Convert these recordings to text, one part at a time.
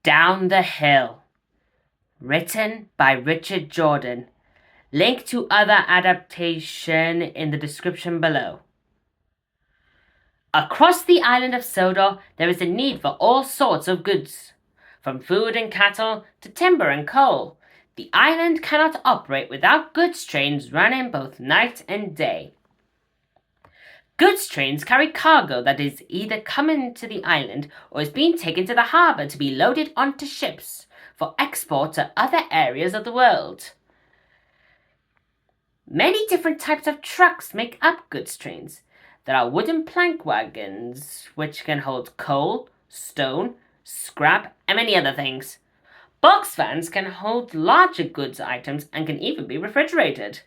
Down the Hill. Written by Richard Jordan. Link to other adaptation in the description below. Across the island of Sodor, there is a need for all sorts of goods, from food and cattle to timber and coal. The island cannot operate without goods trains running both night and day. Goods trains carry cargo that is either coming to the island or is being taken to the harbour to be loaded onto ships for export to other areas of the world. Many different types of trucks make up goods trains. There are wooden plank wagons, which can hold coal, stone, scrap, and many other things. Box vans can hold larger goods items and can even be refrigerated.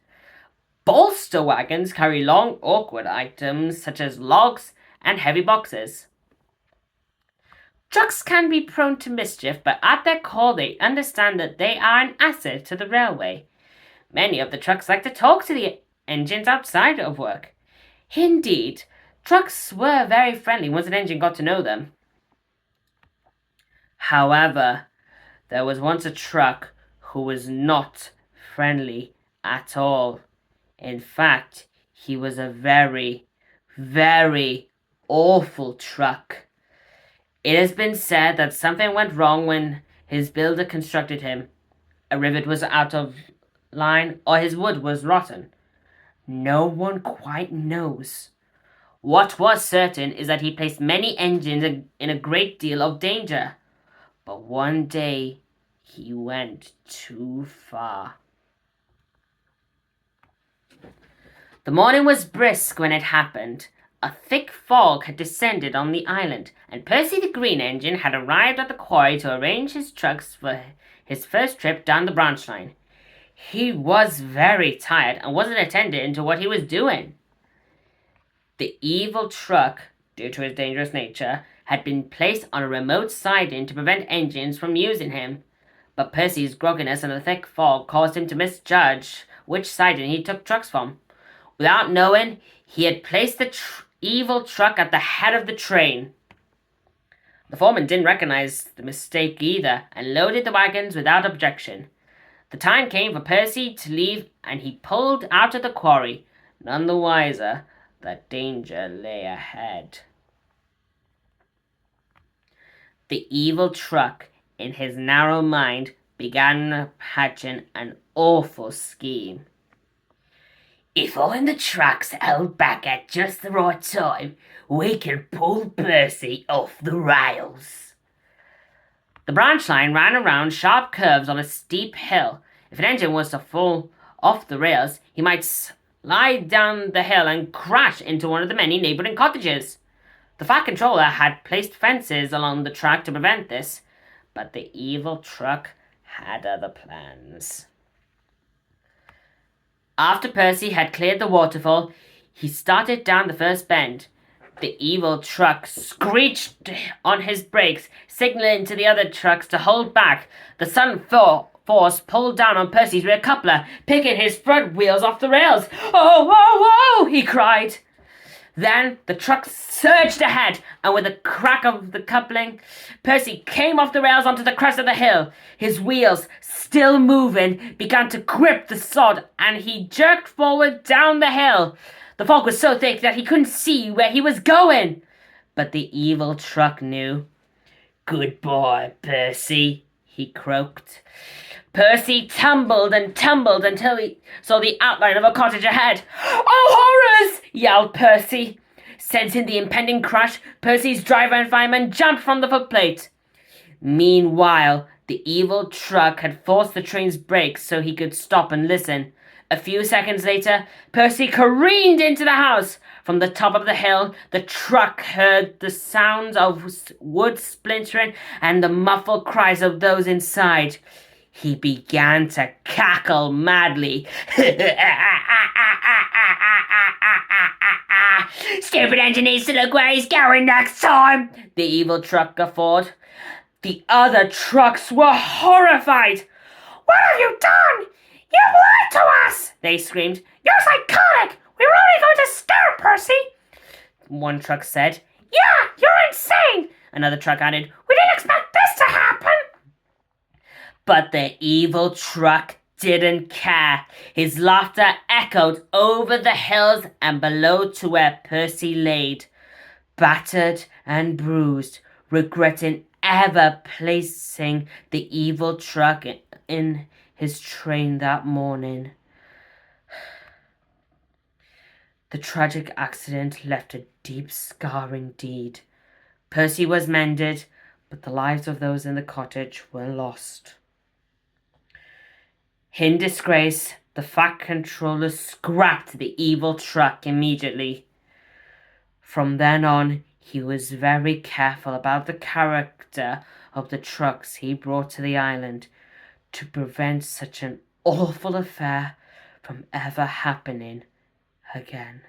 Bolster wagons carry long, awkward items such as logs and heavy boxes. Trucks can be prone to mischief, but at their core they understand that they are an asset to the railway. Many of the trucks like to talk to the engines outside of work. Indeed, trucks were very friendly once an engine got to know them. However, there was once a truck who was not friendly at all. In fact, he was a very, very awful truck. It has been said that something went wrong when his builder constructed him. A rivet was out of line or his wood was rotten. No one quite knows. What was certain is that he placed many engines in a great deal of danger. But one day, he went too far. The morning was brisk when it happened. A thick fog had descended on the island, and Percy the Green Engine had arrived at the quarry to arrange his trucks for his first trip down the branch line. He was very tired and wasn't attending to what he was doing. The evil truck, due to his dangerous nature, had been placed on a remote siding to prevent engines from using him. But Percy's grogginess and the thick fog caused him to misjudge which siding he took trucks from. Without knowing, he had placed the evil truck at the head of the train. The foreman didn't recognize the mistake either and loaded the wagons without objection. The time came for Percy to leave and he pulled out of the quarry, none the wiser that danger lay ahead. The evil truck, in his narrow mind, began hatching an awful scheme. If all in the trucks held back at just the right time, we can pull Percy off the rails. The branch line ran around sharp curves on a steep hill. If an engine was to fall off the rails, he might slide down the hill and crash into one of the many neighbouring cottages. The Fat Controller had placed fences along the track to prevent this, but the evil truck had other plans. After Percy had cleared the waterfall, he started down the first bend. The evil truck screeched on his brakes, signaling to the other trucks to hold back. The sudden force pulled down on Percy's rear coupler, picking his front wheels off the rails. "Oh, oh, oh!" he cried. Then the truck surged ahead, and with a crack of the coupling, Percy came off the rails onto the crest of the hill. His wheels, still moving, began to grip the sod, and he jerked forward down the hill. The fog was so thick that he couldn't see where he was going. But the evil truck knew. "Goodbye, Percy," he croaked. Percy tumbled and tumbled until he saw the outline of a cottage ahead. "Oh, horrors!" yelled Percy. Sensing the impending crash, Percy's driver and fireman jumped from the footplate. Meanwhile, the evil truck had forced the train's brakes so he could stop and listen. A few seconds later, Percy careened into the house. From the top of the hill, the truck heard the sounds of wood splintering and the muffled cries of those inside. He began to cackle madly. "Stupid engine needs to look where he's going next time," the evil truck guffawed. The other trucks were horrified. "What have you done? You lied to us!" they screamed. "You're psychotic! We were only going to scare Percy!" One truck said. "Yeah, you're insane!" Another truck added. "We didn't expect this to happen!" But the evil truck didn't care. His laughter echoed over the hills and below to where Percy laid, battered and bruised, regretting ever placing the evil truck in his train that morning. The tragic accident left a deep scar indeed. Percy was mended, but the lives of those in the cottage were lost. In disgrace, the Fat Controller scrapped the evil truck immediately. From then on, he was very careful about the character of the trucks he brought to the island to prevent such an awful affair from ever happening again.